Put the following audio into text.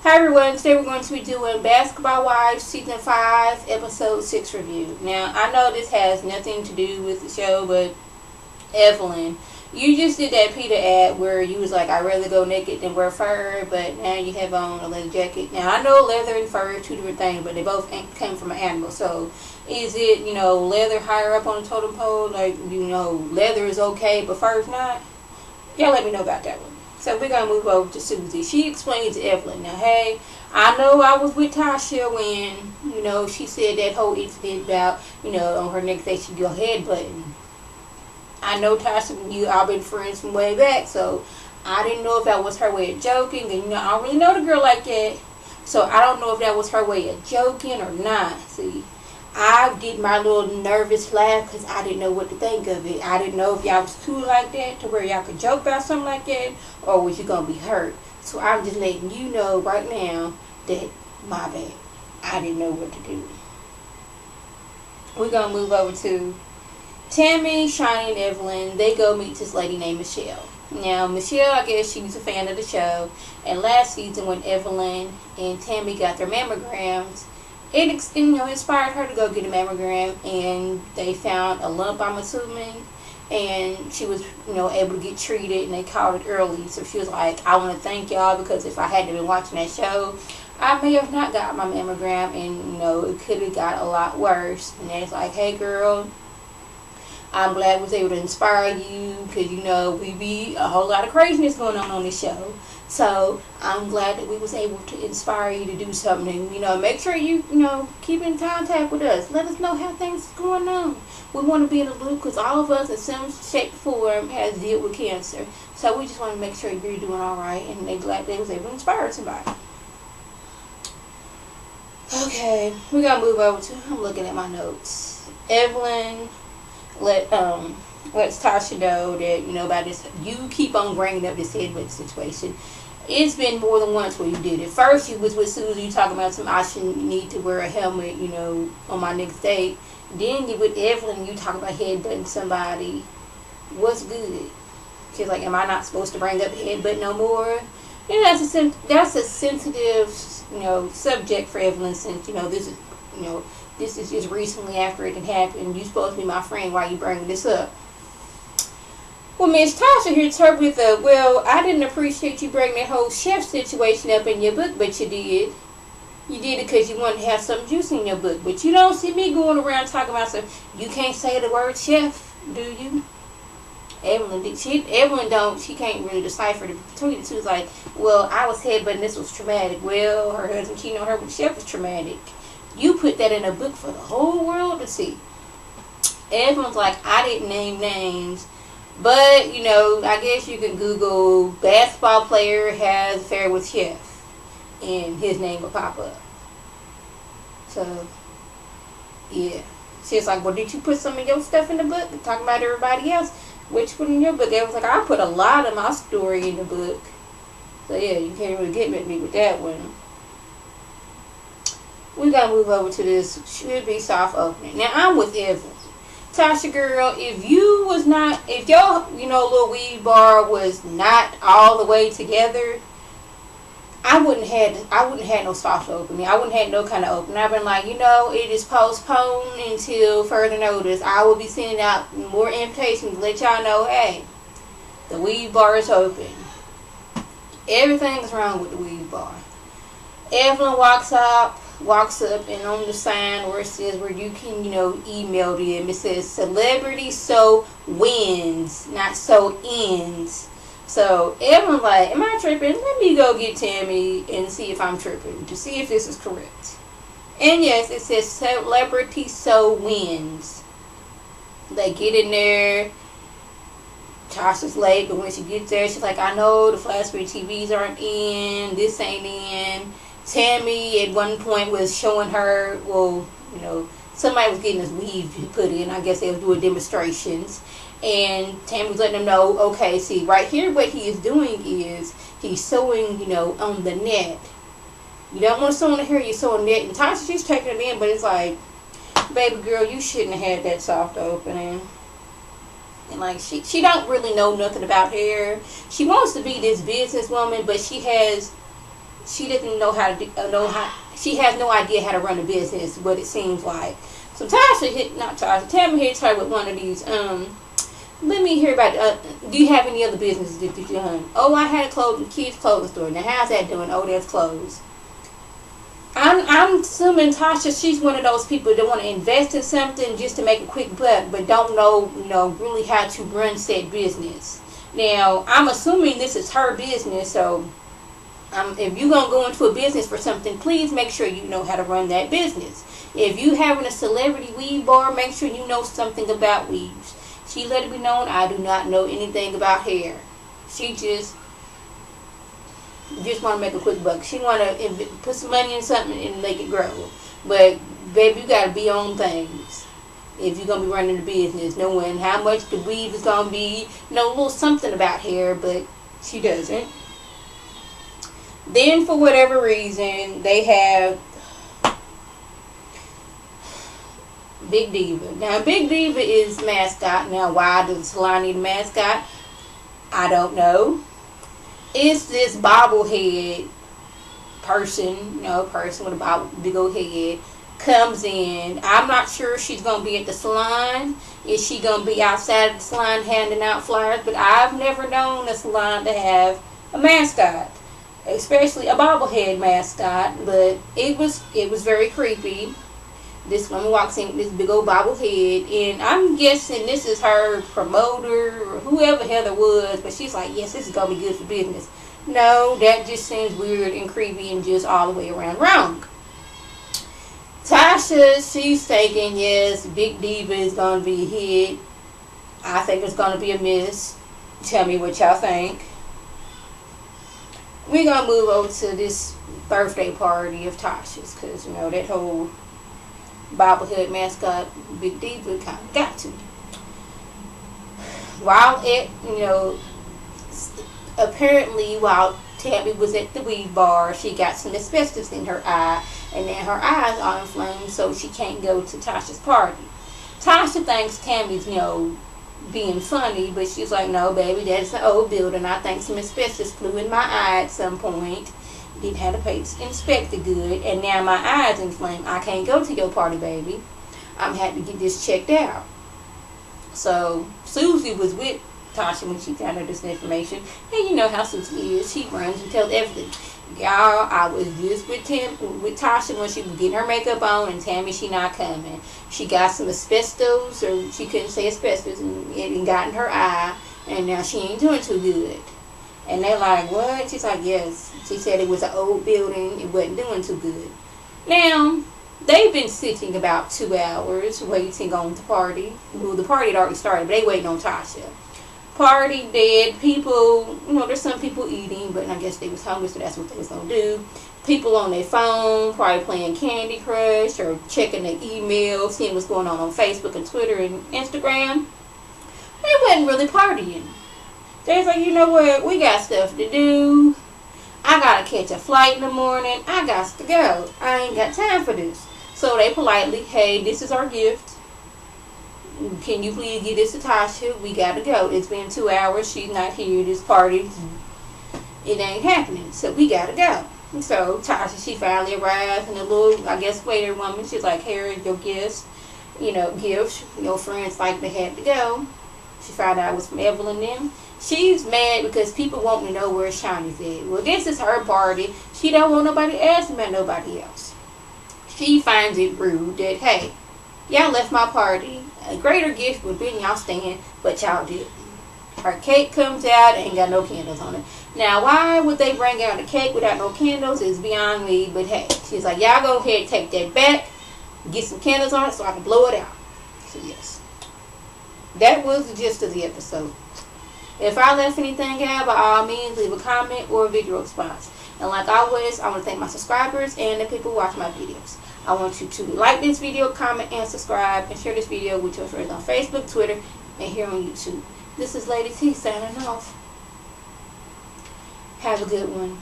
Hi everyone, today we're going to be doing Basketball Wives Season 5, Episode 6 review. Now, I know this has nothing to do with the show, but Evelyn, you just did that Peter ad where you was like, I'd rather go naked than wear fur, but now you have on a leather jacket. Now, I know leather and fur are two different things, but they both came from an animal. So, is it, leather higher up on the totem pole? Like, leather is okay, but fur is not? Y'all let me know about that one. So we're going to move over to Susie. She explained to Evelyn, now, hey, I know I was with Tasha when, she said that whole incident about, on her next day she go head button. I know Tasha and you all been friends from way back, so I didn't know if that was her way of joking. And, I don't really know the girl like that, so I don't know if that was her way of joking or not. See, I did my little nervous laugh because I didn't know what to think of it. I didn't know if y'all was cool like that to where y'all could joke about something like that, or was you going to be hurt. So I'm just letting you know right now that my bad. I didn't know what to do. We're going to move over to Tammy, Shani, and Evelyn. They go meet this lady named Michelle. Now, Michelle, I guess she was a fan of the show. And last season when Evelyn and Tammy got their mammograms, it inspired her to go get a mammogram, and they found a lump, I'm assuming, and she was, able to get treated, and they caught it early. So she was like, I want to thank y'all, because if I hadn't been watching that show, I may have not got my mammogram, and, it could have got a lot worse. And it's like, hey, girl, I'm glad I was able to inspire you, because, we be a whole lot of craziness going on this show. So I'm glad that we was able to inspire you to do something. Make sure you, keep in contact with us. Let us know how things are going on. We want to be in the loop because all of us in some shape or form has dealt with cancer. So we just want to make sure you're doing all right, and they're glad they was able to inspire somebody. Okay, we're going to move over to, I'm looking at my notes. Evelyn lets Tasha know that, about this, you keep on bringing up this headbutt situation. It's been more than once where you did it. First, you was with Susie, you talking about I shouldn't need to wear a helmet, on my next date. Then you with Evelyn, you talking about headbutting somebody. What's good? She's like, am I not supposed to bring up headbutt no more? That's a sensitive, subject for Evelyn, since, this is just recently after it had happened. You supposed to be my friend. Why you bringing this up? Well, Miss Tasha hits her with I didn't appreciate you bringing that whole chef situation up in your book, but you did. You did it because you wanted to have some juice in your book. But you don't see me going around talking about stuff. You can't say the word chef, do you? Evelyn she can't really decipher between the two. It's like, well, I was headbutting, this was traumatic. Well, her husband cheating on her with chef was traumatic. You put that in a book for the whole world to see. Evelyn's like, I didn't name names. But, I guess you can Google basketball player has affair with chef, and his name will pop up. So, yeah. She's like, well, did you put some of your stuff in the book? Talking about everybody else. What you put in your book? I was like, I put a lot of my story in the book. So, yeah, you can't really get me with that one. We gotta move over to this should be soft opening. Now, I'm with Evelyn. Tasha, girl, if your little weed bar was not all the way together, I wouldn't have no soft opening. I wouldn't have no kind of opening. I've been like, it is postponed until further notice. I will be sending out more invitations to let y'all know, hey, the weed bar is open. Everything's wrong with the weed bar. Evelyn walks up, and on the sign where it says where you can, email them, it says celebrity so wins, not so ends. So Evelyn's like, am I tripping? Let me go get Tammy and see if I'm tripping, to see if this is correct. And yes, it says celebrity so wins. They get in there. Tasha's late, but when she gets there, she's like, I know the flat screen TVs aren't in, this ain't in. Tammy at one point was showing her, somebody was getting this weave put in. I guess they was doing demonstrations. And Tammy was letting them know, okay, see, right here what he is doing is he's sewing, on the net. You don't want to sew on the hair, you sew on the net. And Tasha, she's taking it in, but it's like, baby girl, you shouldn't have had that soft opening. And like she don't really know nothing about hair. She wants to be this businesswoman, but she has she doesn't know how to she has no idea how to run a business, what it seems like. So Tammy hits her with one of these, let me hear about, do you have any other businesses that you've done? Oh, I had a kids clothing store. Now, how's that doing? Oh, that's closed. I'm assuming Tasha, she's one of those people that want to invest in something just to make a quick buck, but don't know, really how to run said business. Now, I'm assuming this is her business, so if you're going to go into a business for something, please make sure you know how to run that business. If you having a celebrity weave bar, make sure you know something about weaves. She let it be known, I do not know anything about hair. She just want to make a quick buck. She want to put some money in something and make it grow. But, baby, you got to be on things if you're going to be running the business, knowing how much the weave is going to be, a little something about hair, but she doesn't. Then, for whatever reason, they have Big Diva. Now, Big Diva is mascot. Now, why does the salon need a mascot? I don't know. It's this bobblehead person, person with a big old head, comes in. I'm not sure if she's going to be at the salon. Is she going to be outside of the salon handing out flyers? But I've never known a salon to have a mascot, especially a bobblehead mascot. But it was very creepy. This woman walks in with this big old bobblehead, and I'm guessing this is her promoter or whoever Heather was, but she's like, yes, this is going to be good for business. No, that just seems weird and creepy and just all the way around wrong. Tasha, she's thinking, yes, Big Diva is going to be a hit. I think it's going to be a miss. Tell me what y'all think. We're going to move over to this birthday party of Tasha's, because, that whole bobblehead mascot, Big Diva, kind of got to. While apparently while Tabby was at the weed bar, she got some asbestos in her eye, and then her eyes are inflamed, so she can't go to Tasha's party. Tasha thinks Tammy's, being funny, but she's like, no, baby, that's an old building. I think some asbestos flew in my eye at some point. Didn't have to pay to inspect it good, and now my eye's inflamed. I can't go to your party, baby. I'm having to get this checked out. So Susie was with Tasha when she found out this information, and you know how Susie is. She runs and tells Evelyn, y'all, I was just with Tasha when she was getting her makeup on, and Tammy, she not coming. She got some asbestos, or she couldn't say asbestos, and it got in her eye, and now she ain't doing too good. And they're like, what? She's like, yes. She said it was an old building. It wasn't doing too good. Now, they've been sitting about 2 hours waiting on the party. Well, the party had already started, but they waiting on Tasha. Party dead. People, there's some people eating, but I guess they was hungry, so that's what they was going to do. People on their phone, probably playing Candy Crush or checking their email, seeing what's going on Facebook and Twitter and Instagram. They wasn't really partying. They was like, you know what, we got stuff to do. I gotta catch a flight in the morning. I got to go. I ain't got time for this. So they politely, hey, this is our gift. Can you please give this to Tasha? We gotta go. It's been 2 hours. She's not here. This party, it ain't happening. So we gotta go. So Tasha, she finally arrives, and the little, I guess, waiter woman, she's like, here, your gifts. Gifts. Your friends like they had to go. She found out it was from Evelyn and them. She's mad because people want to know where Shawnee's at. Well, this is her party. She don't want nobody asking about nobody else. She finds it rude that, hey, y'all left my party. A greater gift would be in y'all stand, but y'all didn't. Her cake comes out, ain't got no candles on it. Now, why would they bring out a cake without no candles is beyond me, but hey, she's like, y'all go ahead, take that back, get some candles on it so I can blow it out. So, yes. That was the gist of the episode. If I left anything out, by all means, leave a comment or a video response. And like always, I want to thank my subscribers and the people who watch my videos. I want you to like this video, comment, and subscribe, and share this video with your friends on Facebook, Twitter, and here on YouTube. This is Lady T signing off. Have a good one.